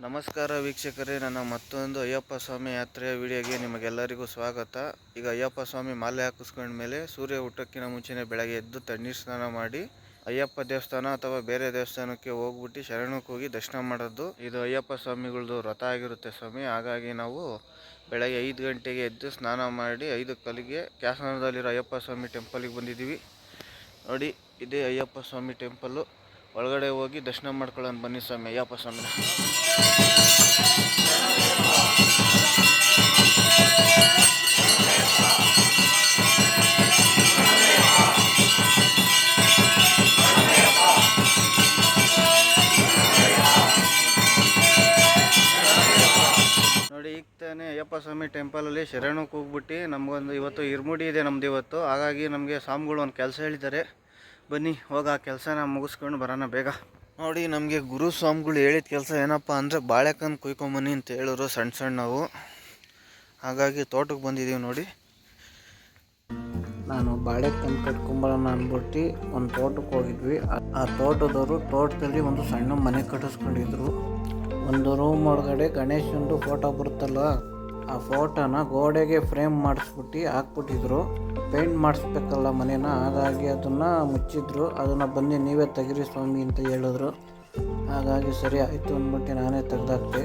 ನಮಸ್ಕಾರ ವೀಕ್ಷಕರೇ, ನನ್ನ ಮತ್ತೊಂದು ಅಯ್ಯಪ್ಪ ಸ್ವಾಮಿ ಯಾತ್ರೆಯ ವಿಡಿಯೋಗೆ ನಿಮಗೆಲ್ಲರಿಗೂ ಸ್ವಾಗತ. ಈಗ ಅಯ್ಯಪ್ಪ ಸ್ವಾಮಿ ಮಾಲೆ ಹಾಕಿಸ್ಕೊಂಡ ಮೇಲೆ ಸೂರ್ಯ ಹುಟ್ಟೋಕ್ಕಿಂತ ಮುಂಚೆನೇ ಬೆಳಗ್ಗೆ ಎದ್ದು ತಣ್ಣೀರು ಸ್ನಾನ ಮಾಡಿ ಅಯ್ಯಪ್ಪ ದೇವಸ್ಥಾನ ಅಥವಾ ಬೇರೆ ದೇವಸ್ಥಾನಕ್ಕೆ ಹೋಗ್ಬಿಟ್ಟು ಶರಣಕ್ಕೆ ಹೋಗಿ ದರ್ಶನ ಮಾಡೋದು. ಇದು ಅಯ್ಯಪ್ಪ ಸ್ವಾಮಿಗಳದ್ದು ವ್ರತ ಆಗಿರುತ್ತೆ ಸ್ವಾಮಿ. ಹಾಗಾಗಿ ನಾವು ಬೆಳಗ್ಗೆ 5 ಗಂಟೆಗೆ ಎದ್ದು ಸ್ನಾನ ಮಾಡಿ 5 ಕಲ್ಲಿಗೆ ಕ್ಯಾಸನದಲ್ಲಿರೋ ಅಯ್ಯಪ್ಪ ಸ್ವಾಮಿ ಟೆಂಪಲ್ಗೆ ಬಂದಿದ್ದೀವಿ. ನೋಡಿ, ಇದೇ ಅಯ್ಯಪ್ಪ ಸ್ವಾಮಿ ಟೆಂಪಲ್ಲು. ಒಳಗಡೆ ಹೋಗಿ ದರ್ಶನ ಮಾಡ್ಕೊಳ್ಳೋಣ ಬನ್ನಿ ಸ್ವಾಮಿ, ಅಯ್ಯಪ್ಪ ಸ್ವಾಮಿನ. ನೋಡಿ, ಈಗ ತಾನೇ ಅಯ್ಯಪ್ಪ ಸ್ವಾಮಿ ಟೆಂಪಲಲ್ಲಿ ಶರಣಕ್ಕೆ ಹೋಗ್ಬಿಟ್ಟು ನಮಗೊಂದು ಇವತ್ತು ಇರ್ಮುಡಿ ಇದೆ ನಮ್ದು ಇವತ್ತು. ಹಾಗಾಗಿ ನಮಗೆ ಸ್ವಾಮಿಗಳು ಒಂದು ಕೆಲಸ ಹೇಳಿದ್ದಾರೆ, ಬನ್ನಿ ಹೋಗಿ ಆ ಕೆಲಸನ ಮುಗಿಸ್ಕೊಂಡು ಬರೋಣ ಬೇಗ. ನೋಡಿ, ನಮಗೆ ಗುರು ಸ್ವಾಮಿಗಳು ಹೇಳಿದ ಕೆಲಸ ಏನಪ್ಪ ಅಂದರೆ ಬಾಳೆಕಂದು ಕುಯ್ಕೊಂಬನ್ನಿ ಅಂತ ಹೇಳಿದ್ರು, ಸಣ್ಣವು. ಹಾಗಾಗಿ ತೋಟಕ್ಕೆ ಬಂದಿದ್ದೀವಿ. ನೋಡಿ, ನಾನು ಬಾಳೆಕಂದು ಕಟ್ಕೊಂಬರೋಣ ಅಂದ್ಬಿಟ್ಟು ಒಂದು ತೋಟಕ್ಕೆ ಹೋಗಿದ್ವಿ. ಆ ತೋಟದವರು ತೋಟದಲ್ಲಿ ಒಂದು ಸಣ್ಣ ಮನೆ ಕಟ್ಟಿಸ್ಕೊಂಡಿದ್ರು. ಒಂದು ರೂಮ್ ಒಳಗಡೆ ಗಣೇಶಂದು ಫೋಟೋ ಬರುತ್ತಲ್ಲ, ಆ ಫೋಟೋನ ಗೋಡೆಗೆ ಫ್ರೇಮ್ ಮಾಡಿಸ್ಬಿಟ್ಟು ಹಾಕ್ಬಿಟ್ಟಿದ್ರು. ಪೇಂಟ್ ಮಾಡಿಸ್ಬೇಕಲ್ಲ ಮನೇನ, ಹಾಗಾಗಿ ಅದನ್ನು ಮುಚ್ಚಿದ್ರು. ಅದನ್ನು ಬಂದು ನೀವೇ ತೆಗಿರಿ ಸ್ವಾಮಿ ಅಂತ ಹೇಳಿದ್ರು. ಹಾಗಾಗಿ ಸರಿ ಆಯಿತು ಅಂದ್ಬಿಟ್ಟು ನಾನೇ ತೆಗ್ದಾಕ್ತೆ.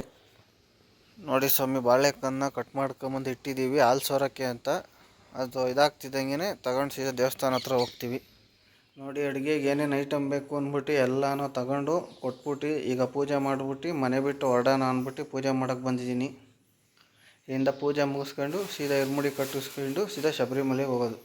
ನೋಡಿ ಸ್ವಾಮಿ, ಬಾಳೆಕನ್ನ ಕಟ್ ಮಾಡ್ಕೊಂಬಂದು ಇಟ್ಟಿದ್ದೀವಿ ಹಾಲು ಸೋರಕ್ಕೆ ಅಂತ. ಅದು ಇದಾಗ್ತಿದ್ದಂಗೆ ತಗೊಂಡು ಸೀದಾ ದೇವಸ್ಥಾನ ಹತ್ರ ಹೋಗ್ತೀವಿ. ನೋಡಿ, ಅಡುಗೆಗೆ ಏನೇನು ಐಟಮ್ ಬೇಕು ಅಂದ್ಬಿಟ್ಟು ಎಲ್ಲನೂ ತಗೊಂಡು ಕೊಟ್ಬಿಟ್ಟು ಈಗ ಪೂಜೆ ಮಾಡಿಬಿಟ್ಟು ಮನೆ ಬಿಟ್ಟು ಹೊರಡೋಣ ಅಂದ್ಬಿಟ್ಟು ಪೂಜೆ ಮಾಡೋಕ್ಕೆ ಬಂದಿದ್ದೀನಿ. ಇಲ್ಲಿಂದ ಪೂಜೆ ಮುಗಿಸ್ಕೊಂಡು ಸೀದಾ ಇರ್ಮುಡಿ ಕಟ್ಟಿಸ್ಕೊಂಡು ಸೀದಾ ಶಬರಿಮಲೆಗೆ ಹೋಗೋದು.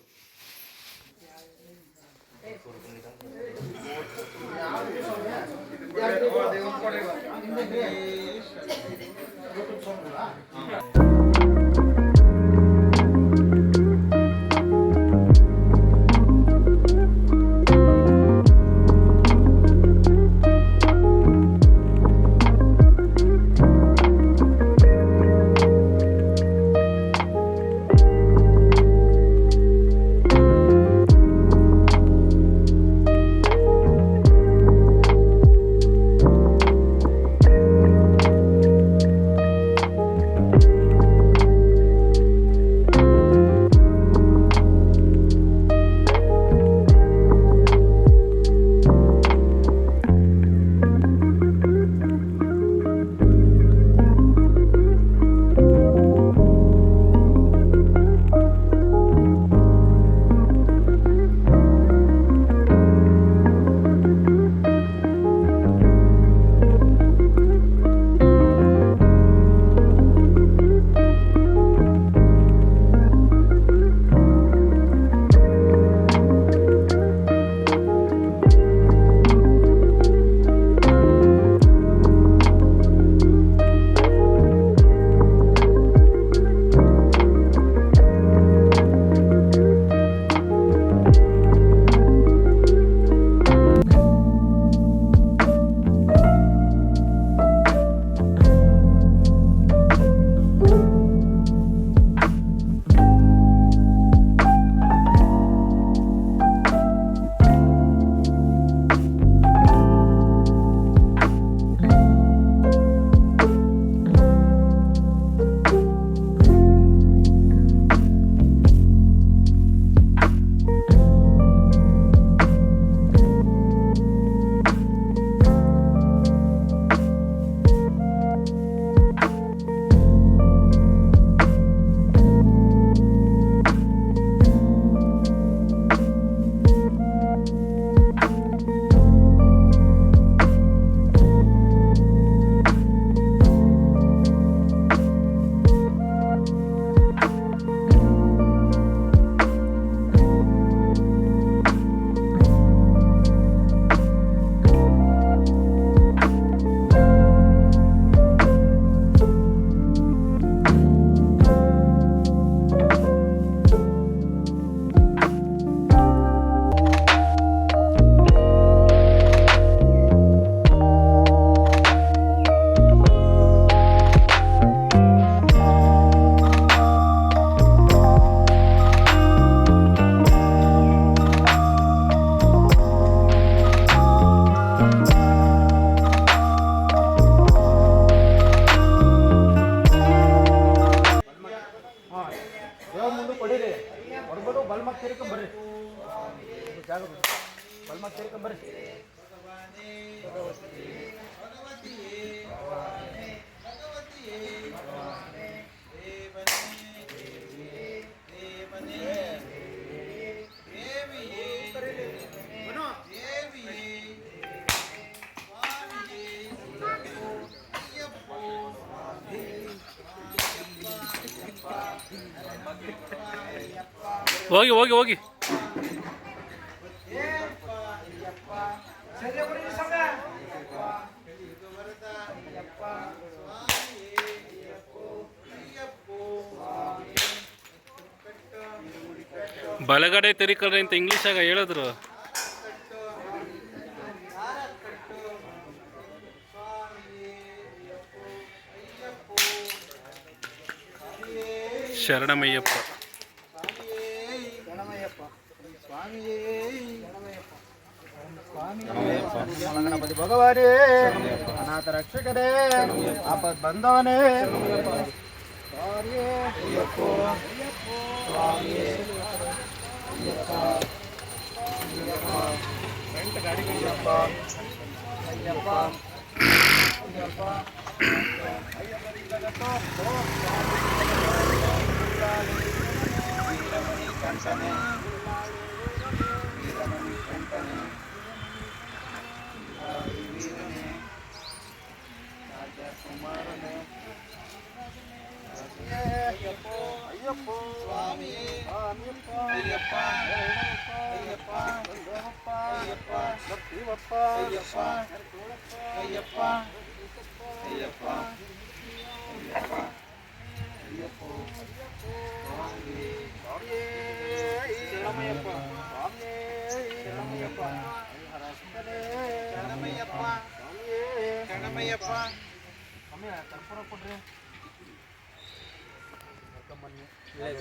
ಹೋಗಿ ಹೋಗಿ ಹೋಗಿ ಬಲಗಡೆ ತಿರುಕಲ್ರಿ ಅಂತ ಇಂಗ್ಲೀಷಾಗ ಹೇಳಿದ್ರು. ಶರಣಮಯ್ಯಪ್ಪ ಗಣಪತಿ ಭಗವಾನೇ, ಅನಾಥ ರಕ್ಷಕರೇ, ಆಪತ್ ಬಂದವನೇ,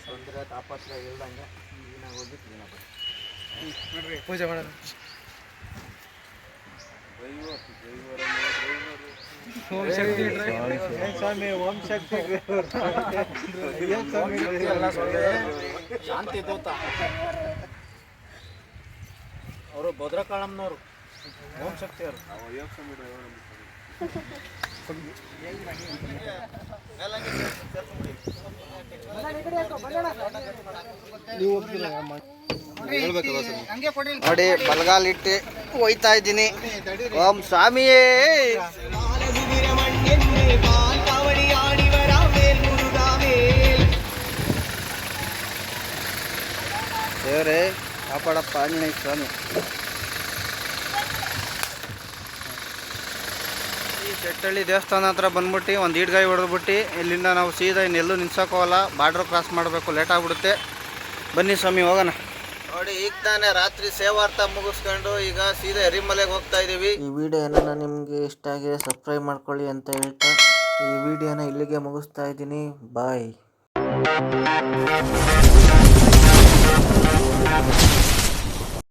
ತೊಂದರೆ ತಾಪತ್ರ ಇಲ್ದಂಗೆ ಹೋಗಿ ಪೂಜೆ ಮಾಡೋದು. ಶಾಂತಿ ದೂತ ಅವರು ಭದ್ರಕಾಳಂನವರು, ಓಂ ಶಕ್ತಿ ಅವರು. ನೋಡಿ ಬಲಗಾಲಿಟ್ಟು ಹೋಯ್ತಾ ಇದ್ದೀನಿ. ಓಂ ಸ್ವಾಮಿಯೇ. ದೇವರೇ ಕಾಪಾಡಪ್ಪ ಆಂಜನೇಯ ಸ್ವಾಮಿ. ಈ ಶೆಟ್ಟಳ್ಳಿ ದೇವಸ್ಥಾನ ಹತ್ರ ಬಂದ್ಬಿಟ್ಟು ಒಂದು ಈಡ್ಗಾಯಿ ಹೊಡೆದ್ಬಿಟ್ಟು ಇಲ್ಲಿಂದ ನಾವು ಸೀದಾ ಇನ್ನೆಲ್ಲೂ ನಿಲ್ಸೋಕೋಲ್ಲ, ಬಾರ್ಡ್ರ್ ಕ್ರಾಸ್ ಮಾಡಬೇಕು, ಲೇಟ್ ಆಗಿಬಿಡುತ್ತೆ. ಬನ್ನಿ ಸ್ವಾಮಿ ಹೋಗೋಣ. ನೋಡಿ ಈಗ ತಾನೇ ರಾತ್ರಿ ಸೇವಾರ್ಥ ಮುಗಿಸ್ಕೊಂಡು ಈಗ ಸೀದಾ ಎರಿಮಲೆಗೆ ಹೋಗ್ತಾ ಇದ್ದೀವಿ. ಈ ವಿಡಿಯೋ ಏನಾರ ನಿಮಗೆ ಇಷ್ಟ ಆಗಿದೆ ಸಬ್ಸ್ಕ್ರೈಬ್ ಮಾಡ್ಕೊಳ್ಳಿ ಅಂತ ಹೇಳ್ತಾ ಈ ವಿಡಿಯೋನ ಇಲ್ಲಿಗೆ ಮುಗಿಸ್ತಾ ಇದ್ದೀನಿ. ಬಾಯ್.